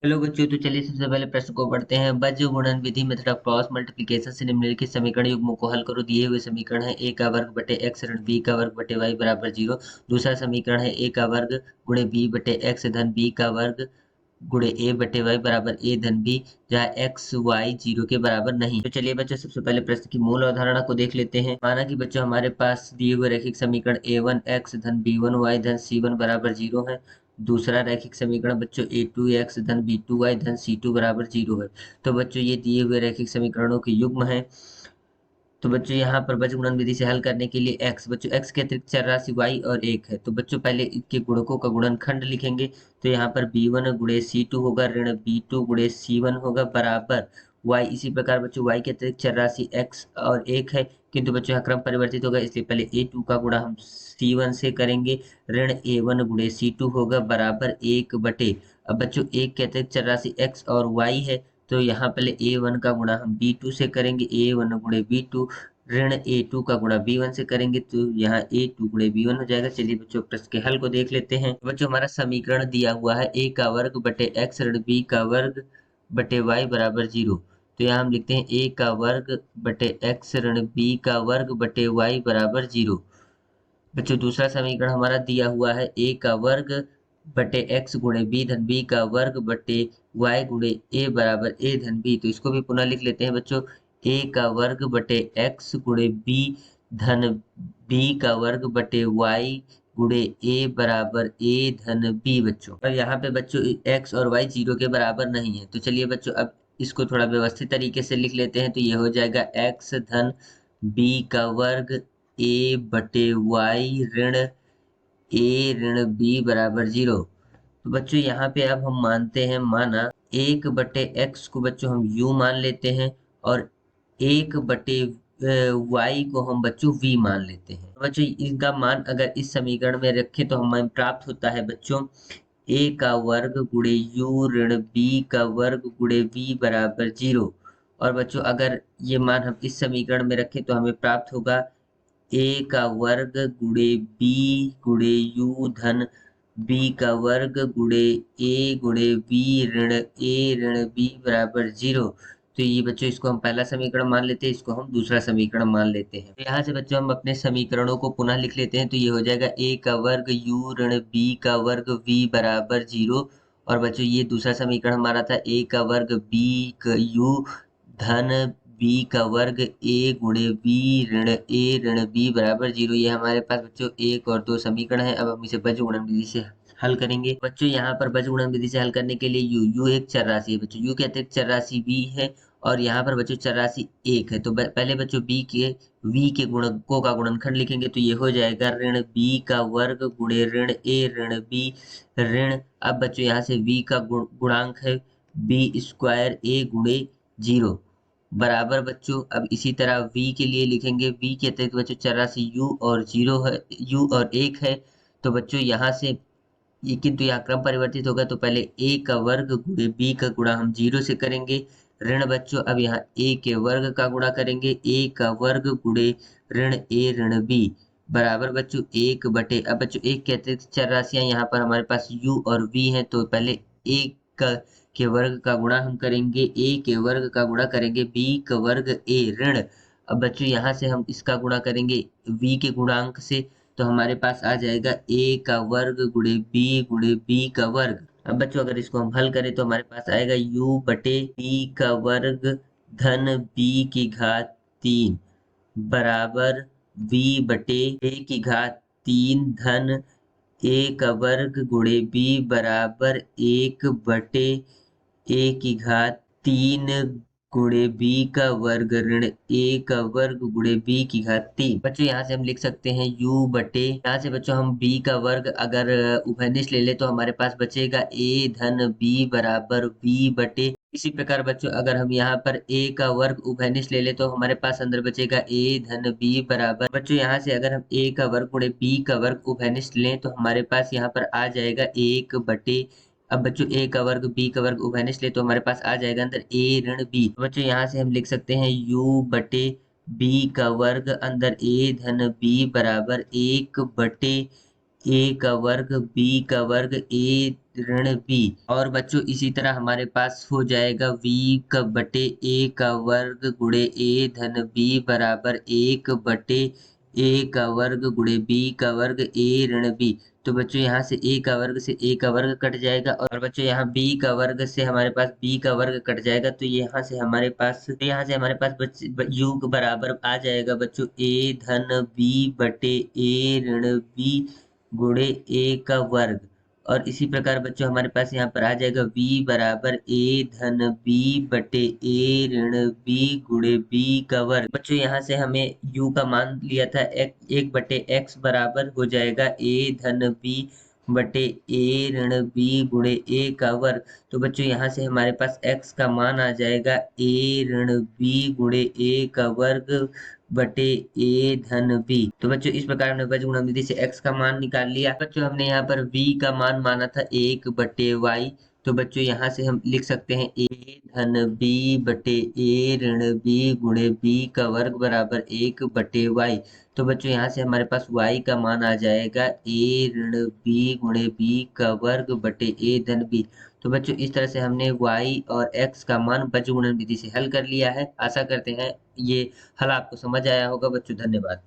Hello बच्चों, तो चलिए सबसे पहले प्रश्न को पढ़ते हैं। बीजगणित गुणन विधि मेथड ऑफ क्रॉस मल्टीप्लिकेशन से निम्नलिखित समीकरण युग्मों को हल करो। दिए हुए समीकरण है a का वर्ग बटे x ऋण b का वर्ग बटे y बराबर 0। दूसरा समीकरण है a का वर्ग गुणे b बटे x धन b का वर्ग गुणे a बटे y बराबर a धन b, जहाँ x y 0 के बराबर नहीं। तो चलिए बच्चों सबसे पहले प्रश्न की मूल अवधारणा को देख लेते हैं। माना कि बच्चों हमारे पास दिए हुए रैखिक समीकरण a1 x धन b1 y धन c1 बराबर 0 है। दूसरा रैखिक समीकरण बच्चों a2 x धन b2 y धन c2 बराबर 0 है। तो बच्चों ये दिए हुए रैखिक समीकरणों के युग्म है। तो बच्चों यहाँ पर बीजगणित गुणन विधि से हल करने के लिए बच्चों x के अतिरिक्त चर राशि y और 1 है। तो बच्चों पहले इसके गुणकों का गुणनखंड लिखेंगे। तो यहाँ पर b1 गुणे c2 होगा, ऋण b2 गुणे c1 होगा बराबर y। इसी प्रकार बच्चों y के अतिरिक्त चर राशि x और 1 है, किंतु बच्चों यहाँ क्रम परिवर्तित होगा, इसलिए पहले a2 का गुणा हम c1 से करेंगे। ऋण a1 गुणे c2 होगा बराबर 1 बटे, अब बच्चों 1 के अतिरिक्त चर राशि x और y है, तो यहाँ पहले a1 का गुणा हम b2 से करेंगे। a1 गुणे b2 ऋण a2 का गुणा b1 से करेंगे, तो यहाँ a2 गुणे b1 हो जाएगा। चलिए बच्चों प्रश्न के हल को देख लेते हैं। बच्चों हमारा समीकरण दिया हुआ है a का वर्ग बटे x ऋण b का वर्ग बटे y बराबर 0। तो यहाँ हम लिखते हैं a का वर्ग बटे x ऋण b का वर्ग बटे y बराबर 0। बच्चों दूसरा समीकरण हमारा दिया हुआ है a का वर्ग बटे x गुणे b धन b का वर्ग बटे y गुणे a बराबर a धन b। तो इसको भी पुनः लिख लेते हैं बच्चों, a का वर्ग बटे x गुणे b धन b का वर्ग बटे y गुणे a बराबर a धन b। बच्चों और यहाँ पे बच्चों x और y 0 के बराबर नहीं है। तो चलिए बच्चों अब इसको थोड़ा व्यवस्थित तरीके से लिख लेते हैं। तो ये हो जाएगा x धन b का वर्ग a बटे y ऋण a ऋण b बराबर 0। तो बच्चों यहाँ पे अब हम मानते हैं, माना 1 बटे x को बच्चों हम u मान लेते हैं और 1 बटे y को हम बच्चों v मान लेते हैं। तो बच्चों इसका मान अगर इस समीकरण में रखें तो हमें प्राप्त होता है बच्चों a का वर्ग गुणे u ऋण b का वर्ग गुणे v बराबर 0। और बच्चों अगर ये मान हम इस समीकरण में रखें तो हमें प्राप्त होगा a का वर्ग गुणे b गुणे u धन b का वर्ग गुणे a गुणे b ऋण a ऋण b बराबर 0। तो ये बच्चों इसको हम पहला समीकरण मान लेते हैं, इसको हम दूसरा समीकरण मान लेते हैं। तो यहाँ से बच्चों हम अपने समीकरणों को पुनः लिख लेते हैं। तो ये हो जाएगा a का वर्ग u ऋण b का वर्ग v बराबर 0। और बच्चों ये दूसरा समीकरण हमारा था a का वर्ग b का u धन b का वर्ग a गुणे b ऋण a ऋण b बराबर 0। ये हमारे पास बच्चों एक और दो समीकरण है। अब हम इसे बीजगणित गुणन विधि से हल करेंगे। बच्चों यहाँ पर बीजगणित गुणन विधि से हल करने के लिए u एक चर राशि है बच्चों, u के अतिरिक्त चर राशि v है और यहाँ पर बच्चों चर राशि 1 है। तो पहले बच्चों v के गुणकों का गुणनखंड लिखेंगे। तो ये हो जाएगा ऋण b का वर्ग गुणे ऋण a ऋण b ऋण, अब बच्चों यहाँ से v का गुणांक है b स्क्वायर a गुणे 0 बराबर बच्चों, अब इसी तरह v के लिए लिखेंगे। v के अतिरिक्त बच्चों चर राशि u और 0 है, u और 1 है। तो बच्चों यहाँ से ये किंतु यहाँ क्रम परिवर्तित होगा, तो पहले a का वर्ग गुणे b का गुणा हम 0 से करेंगे। ऋण बच्चों अब यहाँ a के वर्ग का गुणा करेंगे, a का वर्ग गुणे ऋण a ऋण b बराबर बच्चों 1 बटे, अब बच्चों 1 के अतिरिक्त चर राशियां यहाँ पर हमारे पास u और v है। तो पहले a का के वर्ग का गुणा हम करेंगे, a के वर्ग का गुणा करेंगे b का वर्ग a ऋण, अब बच्चों यहाँ से हम इसका गुणा करेंगे v के गुणांक से। तो हमारे पास आ जाएगा a का वर्ग गुणे b का वर्ग। अब बच्चों अगर इसको हम हल करें तो हमारे पास आएगा u बटे b का वर्ग धन b की घात 3 बराबर v बटे a की घात 3 धन a का वर्ग गुणे b बराबर 1 बटे a की घात 3 गुणे b का वर्ग ऋण a का वर्ग गुणे b की घात 3। बच्चों यहाँ से हम लिख सकते हैं u बटे, यहाँ से बच्चों हम b का वर्ग अगर उभयनिष्ठ ले ले तो हमारे पास बचेगा a धन b बराबर v बटे, इसी प्रकार बच्चों अगर हम यहाँ पर a का वर्ग उभयनिष्ठ ले ले तो हमारे पास अंदर बचेगा a धन b बराबर, बच्चों यहाँ से अगर हम a का वर्ग गुणे b का वर्ग उभयनिष्ठ लें तो हमारे पास यहाँ पर आ जाएगा 1 बटे, अब बच्चों a का वर्ग b का वर्ग उभयनिष्ठ ले तो हमारे पास आ जाएगा अंदर a ऋण b। तो बच्चों यहाँ से हम लिख सकते हैं u बटे b का वर्ग अंदर a धन b बराबर 1 बटे ए का वर्ग बी का वर्ग ए ऋण बी। और बच्चों इसी तरह हमारे पास हो जाएगा v का बटे ए का वर्ग गुणे ए धन बी बराबर 1 बटे ए का वर्ग गुणे बी का वर्ग ए ऋण बी। तो बच्चों यहाँ से a का वर्ग से a का वर्ग कट जाएगा और बच्चों यहाँ b का वर्ग से हमारे पास b का वर्ग कट जाएगा। तो यहाँ से हमारे पास योग बराबर आ जाएगा बच्चों a धन b बटे a ऋण b गुणे a का वर्ग। और इसी प्रकार बच्चों हमारे पास यहाँ पर आ जाएगा v बराबर a धन b बटे a ऋण b गुणे b का वर्ग। बच्चों यहाँ से हमें u का मान लिया था 1/x बराबर हो जाएगा a धन b बटे a ऋण b गुणे a का वर्ग। तो बच्चों यहाँ से हमारे पास x का मान आ जाएगा a ऋण b गुणे a का वर्ग बटे ए धन बी। तो बच्चों इस प्रकार हमने बीजगुणन विधि से x का मान निकाल लिया। बच्चों हमने यहाँ पर v का मान माना था 1/y। तो बच्चों यहाँ से हम लिख सकते हैं a धन b बटे a ऋण b गुणे b का वर्ग बराबर 1/y। तो बच्चों यहाँ से हमारे पास y का मान आ जाएगा a ऋण b गुणे b का वर्ग बटे a धन b। तो बच्चों इस तरह से हमने y और x का मान बीजगुणन विधि से हल कर लिया है। आशा करते हैं ये हल आपको समझ आया होगा बच्चों। धन्यवाद।